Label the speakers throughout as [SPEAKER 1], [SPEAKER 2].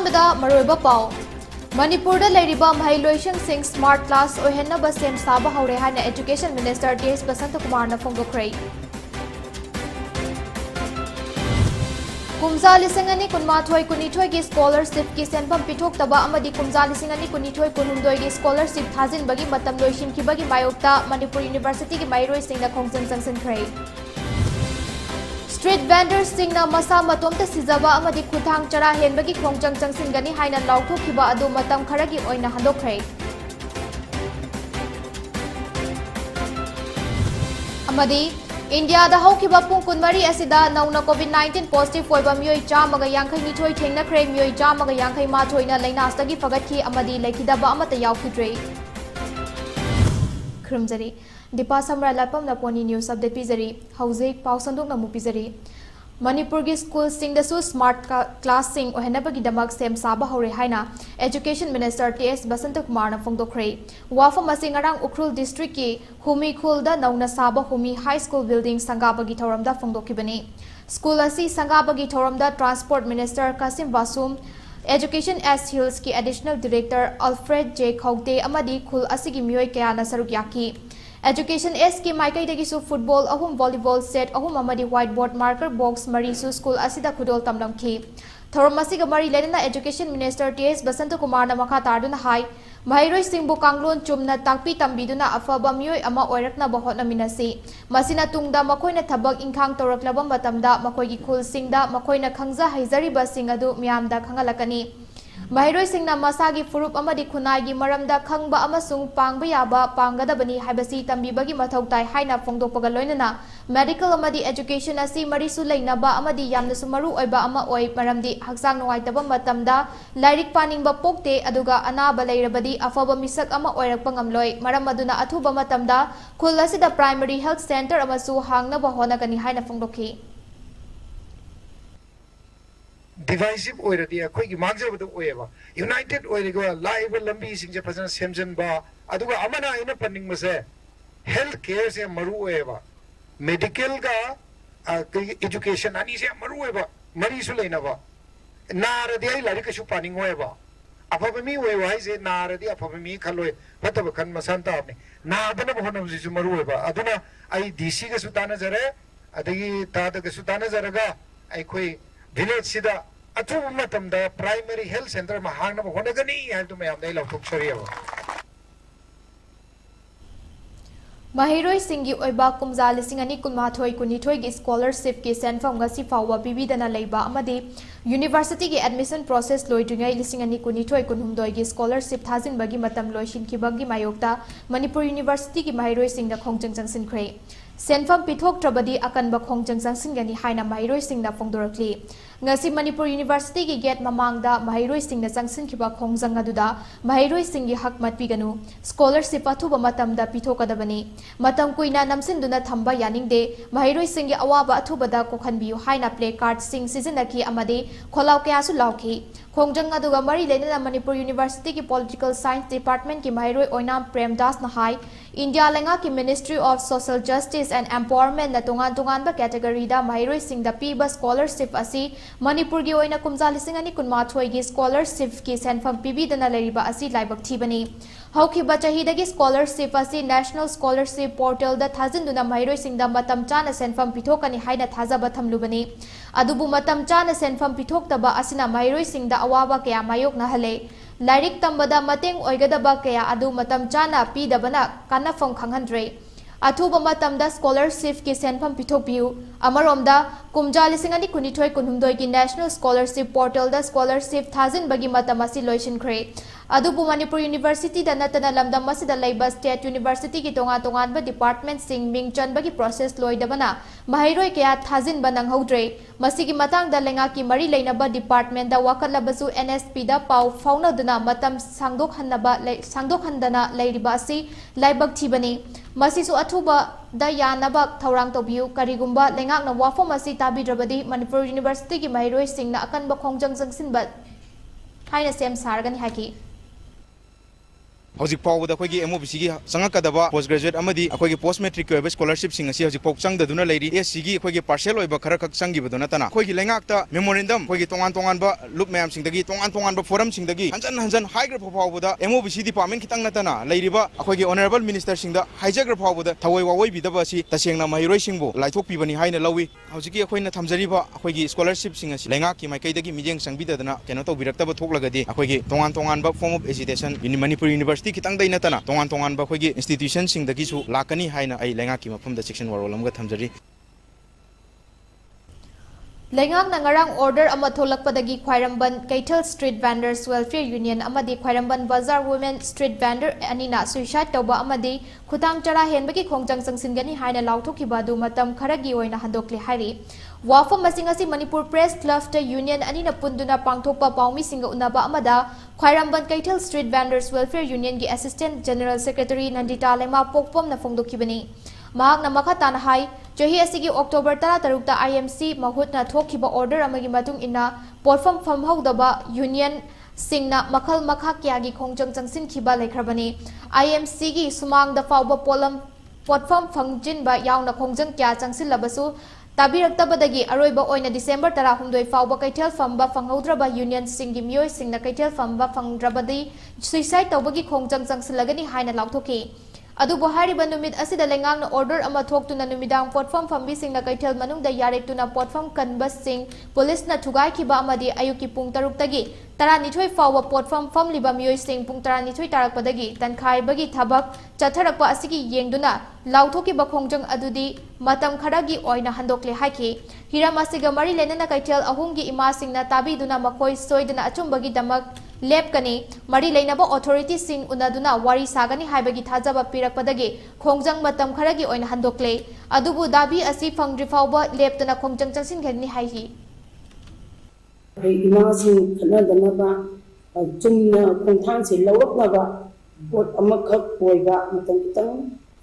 [SPEAKER 1] अहमदा मरोइबा पाव मणिपुर लेरिबा महिलोइशन सिंह स्मार्ट क्लास ओहेन्नबा सेम साबा हौरे हाना education minister TS Basant Kumar ना फोंदोखरे कुमजा लिसिंगनी कुनमाथोय कुनिथोय की स्कॉलरशिप की सेंफम पिथोक्तबा अमदी कुमजा लिसिंगनी कुनिथोय कुनहुमदोय की स्कॉलरशिप थाजिनबगी मतम लोइशिनखिबगी मायोक्ता मणिपुर यूनिवर्सिटी की माइरोइसिंगना खोंजंग चंगसिनखरे स्ट्रीट वेंडर्स सिंगना मसा मतोमता सिजबा अमदी खुथांग चरा हेनबगी खोंजंग चंगसिनगनी हाइना लाउथोखिबा अदु मतम खरगी ओइना हंदोखरे अमदी इंडिया दा हौखिबा पुंग कुनमरी असिदा नौना कोविड-19 पॉजिटिव होइबा मियोय चामगा यांखै निथोय थेंगनखरे मियोय चामगा यांखै माथोइना लैनासदगी फगतखि अमदी लैखिदबा अमता यावखिद्रे खरमजरी दीपा समराइलाटपम ना पोनी न्यूज अपडेट पिजरी हौजिक पाउ संदोक नमु पिजरी मणिपुर की स्कूल सिंगदसु स्मार्ट क्लास सिंग ओहेनबगी दमक सेम साबा हौरे हाइना education minister TS Basant Kumar ना फोंदोखरे वाफम असिंग अरांग उखरुल डिस्ट्रिक्ट की हुमी खुलदा नौना साबा हुमी हाई स्कूल बिल्डिंग संगाबगी थौरमदा फोंदोखिबनी स्कूल असी संगाबगी थौरमदा ट्रांसपोर्ट मिनिस्टर कासिम बासुम एजुकेशन एस हिल्स की एडिशनल डायरेक्टर अल्फ्रेड जे खौते अमदी खुल असिगी मियोय कयाना सरुक याकी एजुकेशन एस की माइकैदगिसु फुटबॉल अहुम वॉलीबॉल सेट अहुम अमदी व्हाइट बोर्ड मार्कर बॉक्स मरीसु स्कूल असिदा खुदोल तमलमखि थौरम असिगा मरी लेना education minister TS Basant Kumar मखा तारदुना हाई महिरोय सिंबु कांगलोन चुमना ताकपी तंबीदुना अफबा मियोय अमा ओइरकना होटनमिनसी मसिना तुंगदा मखोइना थबक इंखांग तौरक्लबा मतमदा मखोइगी खुलसिंगदा मखोइना खंगजा हैजरिबा सिंग अदु मियामदा खंगलकनी महिरोय सिंगना मसागी फुरुप अमदी खुनाइगी मरमदा खंगबा अमसुंग पांगबा याबा पांगदबनी हाइबसी तंबीबगी मथौ ताइ हाइना फोंदोकपगा लोइनना मेडिकल अमदी एजुकेशन असि मरिसु लैनबा अमदी यामनसु मरु ओइबा अमा ओइ मरमदी हक्सांग नुवाइतबा मतमदा लाइरिक पानिंगबा पोक्ते अदुगा अनाबा लैरबदी अफबा मिसक अमा ओइरकपा ngamloi मरम अदुना अथुबा मतमदा खुल असिदा प्राइमरी हेल्थ सेंटर अमसु हांगनबा होनगनी हाइना फोंदोखि
[SPEAKER 2] divisive already अखोई की मांगजबद ओएबा यूनाइटेड ओएरिगो लाइव लंबी सिंजे फजन सेमजनबा अदुगा अमना इन पनिंग मसे हेल्थ केयर से मरु ओएबा मेडिकल का एजुकेशन अनि से मरु ओएबा मरी सु लेनबा नारदि आई लारि कछु पानिंग ओएबा अफबमी ओएबा है से नारदि अफबमी खलोय फतब खन मसंता अपने नादन बहन सु मरु ओएबा अदुना आई डीसी का सुताना जरे अदगी ताद का सुताना जरगा आई कोई विलेज सिदा अथुब मतमदा प्राइमरी हेल्थ सेंटर में हांगना होनगनी हाइदु मयाम दै लौथोक्सरियबा
[SPEAKER 1] महिरोय सिंगी ओइबा कुमजा लिसिंग अनि कुनमाथोय कुनिथोय की स्कॉलरशिप की सेंफम गसी फावा पिबिदना लैबा अमदी यूनिवर्सिटी की एडमिशन प्रोसेस लोइद्रिङै लिसिंग अनि कुनिथोय कुनहुमदोय की स्कॉलरशिप थाजिनबगी मतम लोइसिनखिबगी मायोक्ता मणिपुर यूनिवर्सिटी की महिरोय सिंगना खोंजंग चंगसिनख्रे सेंफम पिथोक्ट्रबदी अकनबा खोंजंग चंगसिनगनी हाइना महिरोय सिंगना फोंदोरक्ली ngasi manipur university ki gate mamangda mahiroi singna changsinkiba khongjang aduda mahiroi singi hak matpiganu scholarship athuba matamda pithokadabani matam kuina namsinduna thamba yaningde mahiroi singi awaba athubada kokhanbiu haina play card sing sizinaki amade kholaw kya su lawki khongjang aduga mari lena manipur university ki political science department ki mahiroi oinam premdas na hai india lenga ki ministry of social justice and empowerment na tongan ba category da mahiroi singda piba scholarship asi Manipur की ओइना कुमजा लिसिंग अनि कुनमाथोय की scholarship की सेंफम पिबिदना लैरिबा असि लाइबक थिबनी हौखिबा चाहिदगी scholarship असि national scholarship portal दा थाजिनदुना महिरोय सिंगदा मतम चाना सेंफम पिथोकनी हाइना थाजाबा थमलुबनी अदुबु मतम चाना सेंफम पिथोक्तबा असिना महिरोय सिंगदा अवाबा कया मायोकना हले लाइरिक तंबदा मतेंग ओइगदबा कया अदु मतम चाना पिदबना कानाफम खंगहनद्रे अथुबा मतमदा स्कॉलरशिप की सेंफम पिथोकपियु अमरोमदा कुमजा लिसिंग अनि कुनिथोय कुनहुमदोय की नेशनल स्कॉलरशिप पोर्टल दा स्कॉलरशिप थाजिनबगी मतम असि लोइसिनख्रे अदुबु मणिपुर यूनिवर्सिटी दा नतना लमदम असिदा लैबा स्टेट यूनिवर्सिटी की तोंगा तोंगानबा डिपार्टमेंट सिंग मिंग चनबगी प्रोसेस लोइदबना महिरोय कया थाजिन बनंगहौद्रे मसिगी मतंग दा लेंगा की मरी लेनबा डिपार्टमेंट दा वाकलबसु एनएसपी दा पाउ फाउनदना मतम सांदोखनदना लैरिबा असि लाइबक थिबनी मसिसु अथुबा दा यानबा थौरांग तोबियु करिगुंबा लेंगाकना वाफम असि ताबिद्रबदी मणिपुर यूनिवर्सिटी की महिरोय सिंगना अकनबा खोंजंग जंगसिनबा हाइना सेम सारगनी हाकी
[SPEAKER 3] हौजिक फाउबदा अखोगी एमओबीसी की संगकदबा पोस्ट ग्रेजुएट अमदी अखोगी पोस्ट मैट्रिक के स्कॉलरशिप सिंग असि हौजिक फाउ चंगदुना लेरी एससी की अखोगी पार्शियल ओइबा खरा खक चंगिबदो नतना अखोगी लेंगाकता मेमोरेंडम अखोगी तोंगान तोंगान बा लुप मैम सिंगदगी तोंगान तोंगान बा फोरम सिंगदगी हंजन हंजन हाइग्र फाउबदा एमओबीसी डिपार्टमेंट खितंग नतना लेरिबा अखोगी ऑनरेबल मिनिस्टर सिंगदा हाइजग्र फाउबदा थवoi वावoi बिदबा असि तसेंगना महिरोइ सिंगबो लाइथोकपिबनी हाइना लवी हौजिकी अखोइना थमजरिबा अखोगी स्कॉलरशिप सिंग असि लेंगाकी माइकैदगी मिजेंग संबिददना केनो तौबिरक्तबा थोकलगदी अखोगी तोंगान तोंगान बा form of education Manipur university खितंग दै नतना तोंगान तोंगान बा अखोगी इंस्टीट्यूशन सिंगदगीसु लाकनी हाइना आई लेंगाकी मफमदा सेक्शन वारोल अमगा थमजरी
[SPEAKER 1] Lengang nangarang order ama tholakpadagi Khwairamban Kaital Street Vendors Welfare Union amadi Khwairamban Bazaar Women Street Vendor anina suicide tawba amadi khutang chara henbagi khongjang sangsingani haina lauthokiba du matam kharagi oina handokle hari wafam masing asi Manipur Press Club Union anina punduna pangthokpa paumi singa unaba amada Khwairamban Kaital Street Vendors Welfare Union gi Assistant General Secretary Nandita Lema Pokpom na phongdokibani mahak na makhatana hai chahi asigi October 13 ta IMC mahutna thokhiba order amagi matung ina porfam famhaudaba union singna makhal makha kyagi khongjang changsin khiba lekhrabani IMC gi sumang da fawba polam porfam fangjin ba yauna khongjang kya changsin labasu tabiraktabadagi aroiba oina December 16 fawba kaithel famba fanghaudraba union singi mioi singna kaithel famba fangdrabadi suicide tawbagi khongjang changsilagani haina lauthoki Adu Buhari Banumit Asida Lengang order ama talk to Nanumidang Potfam from Bissing na Kaitel Manung the Yarek to na Potfam Kanbas Sing, Police na Tugai Kiba Amadi Ayuki Pungtaruk Tagi, Taranitoi Fawa Potfam from Libamio Sing Pungtaranitoi Tarakpadagi, Tankai Bagi Tabak, Chatarakwa Asiki Yengduna, Lautoki Bakongjang Adudi, Matam Karagi Oina Handokle Haki, Hiramasiga Mari Lenana Kaitel Ahungi Imasing na Tabi Duna Makoi Soidana Achumbagi Damak. Lepkani Mari Lainaba authorities sing unaduna wari sagani haibagi thajaba pirakpadagi khongjang matam kharagi oina handokle adubu dabi asi fangdri fawba leptana khongjang changsin gani haihi
[SPEAKER 4] imagine kanadanaba chumna khongthang se lawaknaba pot amakhak poiba matam kitang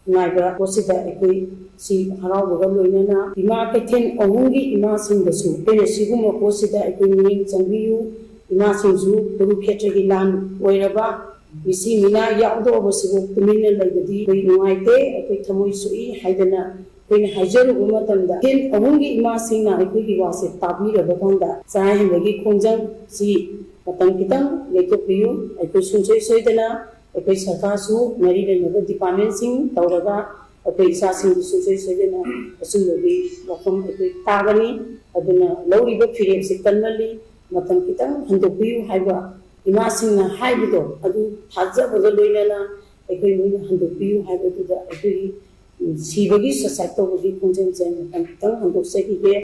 [SPEAKER 4] naiba posida ekoi si harawaga loinana ima kethen ohungi ima singdasu ene siguma posida ekoi ning changbiyu Ima Sinju, Guru Petragi Lan, Wairaba, Misi Mina, Yaudo Bosibu, Kumina Lagadi, Nuaite, Epitamui Sui, Haidana, Queen Hajar Umatanda, Ken Amungi Ima Sina, Equigi was a Tabi of Bakanda, Sahi Wagi Kunjang, Si, Patankitan, Lekopiu, Episunjay Soidana, Episakasu, Marida Naga Department Sing, Tauraga, Episasing Sunjay Soidana, Asumbi, Wakam Tagani, Aduna, Lowriba Philip Sikanali. Matam kitang handokpiu haiba imasingna haibido adu thajabada loinana ekoi loina handokpiu haibaduda ekoi sibagi society bagi khongjang chen matam kitang handoksegi ge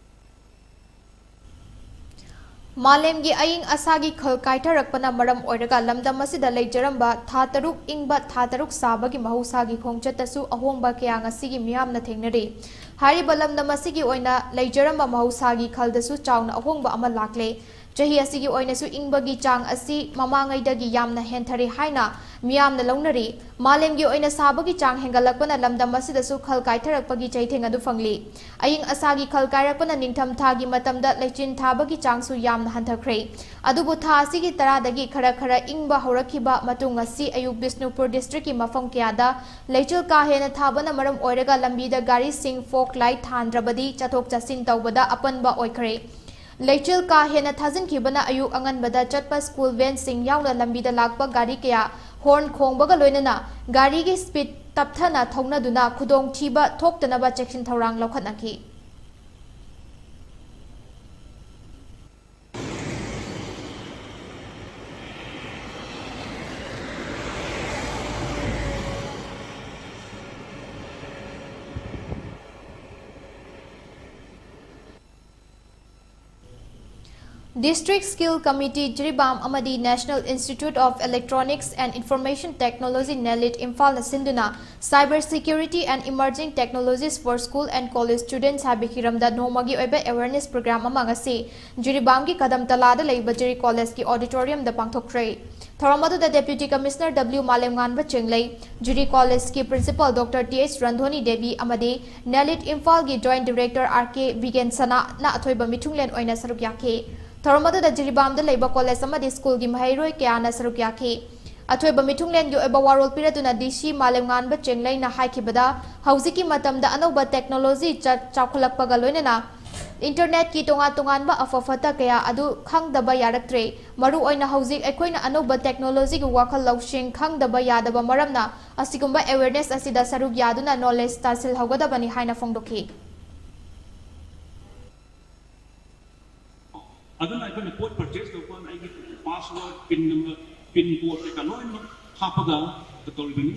[SPEAKER 1] Malemgi aying asagi khal kaitarakpana maram oiraga lamdam asida leijaramba tha taruk ingba tha taruk sabagi mahusagi khongchatasu ahongba kya ngasigi miyamna thengnari hariba lamdam asigi oina leijaramba mahusagi khaldasu chauna ahongba ama lakle Jahi asigi oinasu ingbagi chang asi mamangaidagi yamna henthari haina miyamna launari malemgi oina sabagi chang hengalakpana lamdam asidasu khal kaitharakpagi chaitheng adu fangli aying asagi khal kairakpana ningtham thagi matamda lechin thabagi changsu yamna hanthakre adubu tha asigi taradagi khara khara ingba horakhiba matung asi ayuk Bishnupur district ki mafam kyada leichul ka hena thabana maram oiraga lambida gari sing folk light thandrabadi chathok chasin tawbada apanba oikhre Leichil ka hena thazin kibana ayuk angan bada chatpa school van sing yauna lambida lakpa gari kaya horn khongbaga loinana gari gi speed tapthana thongna duna khudong thiba thoktanaba chection thorang lokhatnaki District Skill Committee Jiribam Amadi National Institute of Electronics and Information Technology NELIT Imphal Sinduna Cyber Security and Emerging Technologies for School and College Students Habikiramda Nomagi Oiba Awareness Program amangasi Jiribam ki Kadam Talada Leiba Jiri College ki Auditorium the Pangthokre Thoramadu the Deputy Commissioner W Malemganba Chenglei Jiri College ki Principal Dr. T.H. Randhoni Devi Amadi NELIT Imphal ki Joint Director R.K. Vigensana na Athoiba Mitunglen Oina Sarukyake Thoramadu the Jiribam the Labor College Amadi School ki Mahairoi Kiana Sarukyake अथोइबा मिथुंगलेन गी ओइबा वारोल पिरदुना DC मालेमगान बा चेंगलाइना हाइखिबदा हौजिकी मतमदा अनौबा technology चाखुलकपगा लोइनना internet की तोंगान अफफता कया अदु खंगदबा यारक्त्रे मरु ओइना हौजिक अखोइना अनौबा technology की वाखल लौशिंग खंगदबा यादबा मरमना असिगुंबा awareness असिदा सरुक यादुना knowledge तासिल हौगदबनी हाइना फोंदोखि
[SPEAKER 5] अदुना अखोइना पोट परचेस तौबा आइगी password pin number pin code का लोइना हापगा तौरिबनी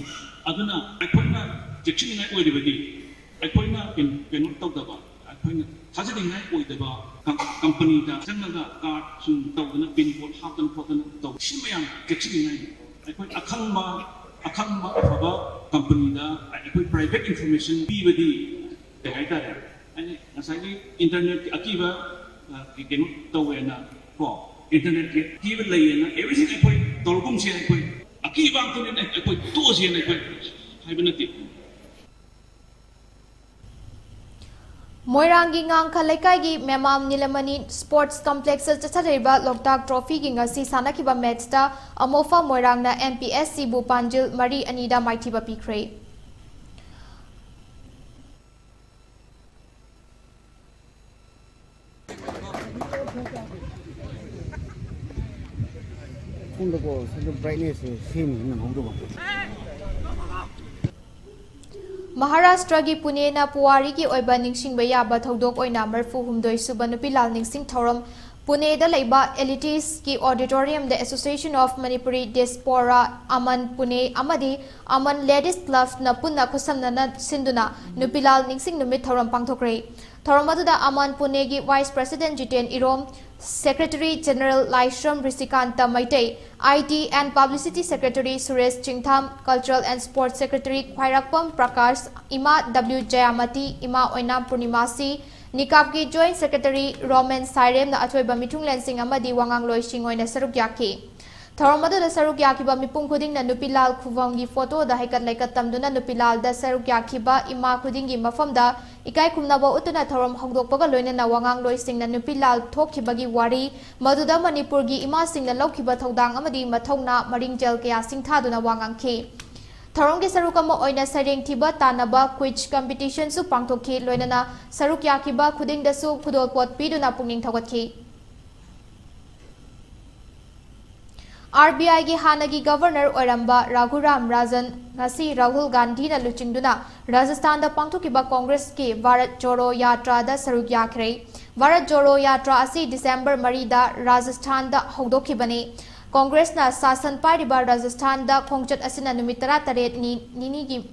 [SPEAKER 5] अदुना अखोइना जेक्सिनिंग ओइदिबदी अखोइना पिन तौदबा अखोइना थाजदिंग ओइदबा कंपनी दा चंगगा कार्ड सुन तौदना पिन कोड हापन खोदना तौ सिमयाम जेक्सिनिंग अखोइ अखंबा अफबा कंपनी दा अखोइ प्राइवेट इंफॉर्मेशन पीबदी हाइतारे अनि नसागी इंटरनेट अकीबा केनो तौवेना को इंटरनेट के कीबा लैयना एवरीथिंग अखोइ तौरगुम से अखोइ अकीबा अंतने अखोइ तोसे अखोइ हाइबनति
[SPEAKER 1] मोइरांगी ngang khalakai gi memam nilamani sports complex chachariba loktak trophy gi ngasi sanakiba match ta amofa moirang na MPSC bu panjil mari anida maithiba pikre Maharashtra की पुणे ना पुवारी की ओइबा निंगसिंग याबा थौदोक ओइना मरफु हुमदोइ सुबा नुपिलाल निंगसिंग थौरम पुणे दा लैबा एलिटिस की ऑडिटोरियम द एसोसिएशन ऑफ मणिपुरी डिस्पोरा अमन पुणे अमदी अमन लेडीज क्लब ना पुन्ना खुसमना सिंदुना नुपिलाल निंगसिंग नुमित थौरम पांगथोक्रे थौरम अदुदा अमन पुणे की vice president Jiten Irom Secretary General Laishram Risikanta Maitei, IT and Publicity Secretary Suresh Chingtham, Cultural and Sports Secretary Khwairakpam Prakash, Ima W. Jayamati, Ima Oinam Purnimasi, Nikab ki Joint Secretary Roman Sairem na Athoiba Mithunglen Singh amadi Wangang Loising oina saruk yaki. Tharamadu da saruk yakiba mipung khuding na Nupilal Khuvangi photo da haikat laikat tamduna Nupilal da saruk yakiba ima khudingi mafamda ikai khumnaba utuna tharam hongdokpaga loina na Wangang Loising na Nupilal thokhibagi wari maduda Manipur gi ima sing na lokhiba thodang amadi mathongna maringjel kya singthaduna Wangang khi Tharam gi saruk ama oina sareng thiba tanaba quiz competition su pangthokhi loina na saruk yakiba khuding da su khudol pot piduna pungning thogatki RBI की हानगी governor Oramba Raghuram Rajan ngasi Rahul Gandhi na luchingduna Rajasthan da pangthukiba Congress ki Bharat Jodo Yatra da saruk yakhrei Bharat Jodo Yatra asi December 3 da Rajasthan da hogdokhibani Congress na sasan pariba Rajasthan da khongchat asina numit 38 ni gi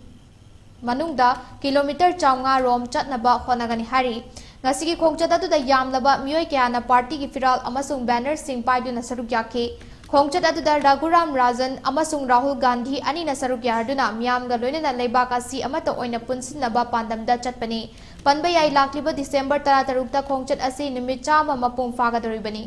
[SPEAKER 1] manungda kilometer chaunga rom chatnaba honagani hari ngasi ki khongchat adu da yamlaba mioi kya na party ki firal amasung banner sing paiduna saruk yakhe Khongchat aduda Raghuram Rajan amasung Rahul Gandhi ani na saruk yarduna miyamga loinana leibak asi amata oina punsinaba pandamda chatpani panba yai lakliba December 13 ta khongchat asi numit chama mapung fagadoribani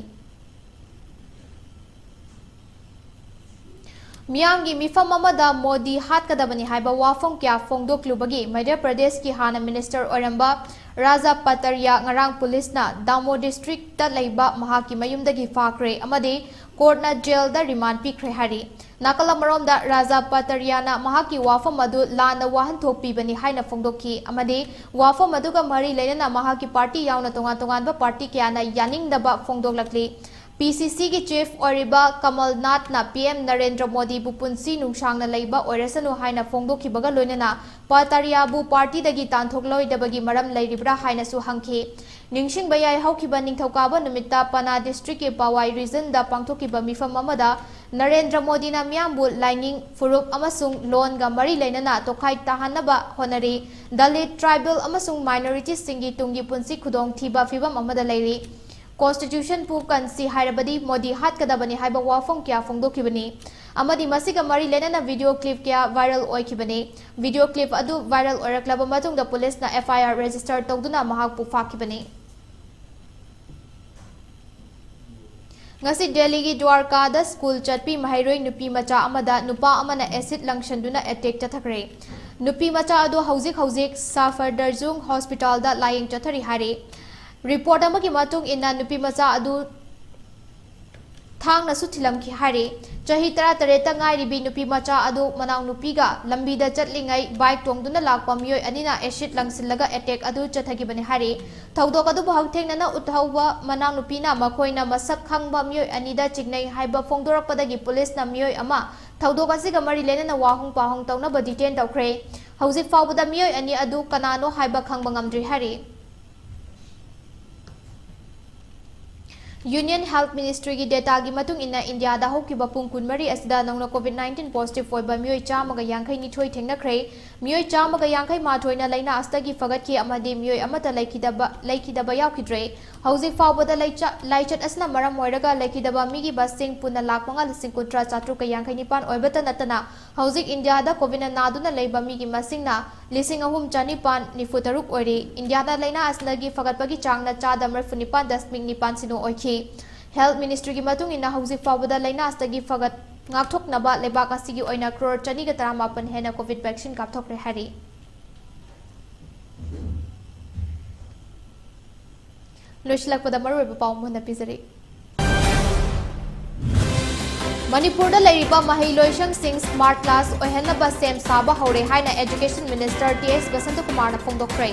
[SPEAKER 1] Miyamgi mifam amada Modi hatkadabani haiba wafong kya phongdoklubagi Madhya Pradesh ki hana minister oramba Raja Pataria ngarang police na Damo district ta leiba mahaki mayumdagi fakre amadi court na jail da remand pikre hari nakala marom da Raja Pataria na mahaki wafam adu lana wahan thokpi bani haina phongdokhi amadi wafam adu ka mari leina mahaki party yauna tongan ba party kya na yaning da ba phongdoklakli PCC की chief ओरिबा Kamal Nath ना PM Narendra Modi बुपुंसी नुंगशांग ना लैबा ओरेसनु हाइना फोंगदोखिबगा लोइनना पातारिया बु party दगी तांथोकलोइदबगी मरम लैरिब्रा हाइना सु हंखे निंगशिंग बयाय हौखिबा निंगथौकाबा नुमित्ता पना district के पावाई reason दा पांथोखिबा मिफम अमदा नरेंद्र मोदी ना मियामबु लाइनिंग फुरुप अमसुंग लोन गा मरी लैनना तोखाइ ताहनबा होनरी दलित tribal अमसुंग minority सिंगी Tungi पुंसी खुदोंग थीबा फिबम अमदा Larry Constitution pu kansi hairabadi Modi hat kadabani haiba wafong kya phongdokhibani amadi masiga mari lenana video clip kya viral oikhibani video clip adu viral oraklaba matungda police na FIR register tawduna mahak pu fakhibani ngasi Delhi gi Dwarka da school chatpi mahairoi nupi macha amada nupa amana acid langshanduna attack chathakre nupi macha adu hauzik Safar Darjung hospital da lying chathari hari Report amagi matung inna nupi macha adu थांगनासु थिलमखि हारे चाही 13 ngairibi nupi macha adu manau nupi ga lambi da chatlingai bike tongduna lakpa mioi anina acid langsillaga attack adu chathagi bani hari thaudok adu bahau thengna na uthauba manau nupi na makoina masak khangba mioi anida chignai haiba phongdorak padagi police na mioi ama thaudok asiga mari lena na wahung pahung tawna ba detain tawkhre hauzik fawbada mioi ani adu kanano haiba khangba ngamdri hari Union Health Ministry ki data gi matung inna India da hokiba pung kunmari asida nongna COVID-19 positive oiba mioi chamaga yankhai ni thoi thengna khre mioi chamaga yankhai ma thoina laina astagi fagat ki amadi mioi amata laikidaba yaukidre hauzik fawbada laichat asna maram oiraga laikidaba migi basing punna lakmanga lising kuntra chatru ka yankhai nipan oibata natana hauzik India da covid naduna leiba migi masingna lising ahum chani pan nifutaruk oiri India da laina asnagi fagatpagi changna chadamar funipan dasming nipan sino oikhi Health Ministry ki matung ina hauzik fawbada laina astagi fagat ngakthok naba lebak asigi oina crore chani ga 38 hena covid vaccine kapthokre hari loislakpada maru pau mun pizari Manipur da lariba mahai loisang sing smart class ohenna ba sem saba hore haina Education Minister TS Basant Kumar na phongdokre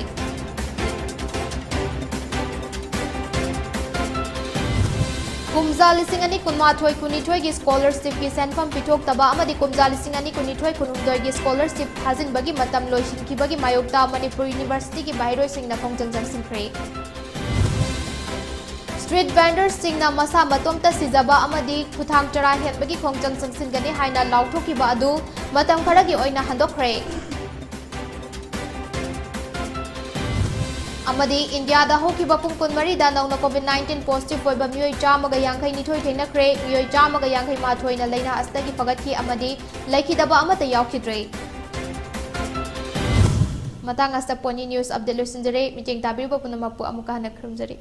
[SPEAKER 1] Kumza lising ani kunmathoi kunithoi gi scholarship ki senfam pitok taba amadi kumza lising ani kunithoi kunumdoi gi scholarship hazin bagi matam loisin ki bagi mayokta Manipur University ki bairoi singna khongjang singkre Street vendors singna masa matomta sijaba amadi kuthang chara het bagi khongjang singsin gani haina lauthoki ba adu matam khara gi oina handokre amadi India da hoki bapung kunmari da nauna COVID-19 positive oiba mioi chamaga yankhai nithoi thengna khre mioi chamaga yankhai ma thoina leina astagi fagatki amadi laikidaba amata yaukidre matang asta poni news update losinjare meeting tabiriba punamapu amuka hana khurumjari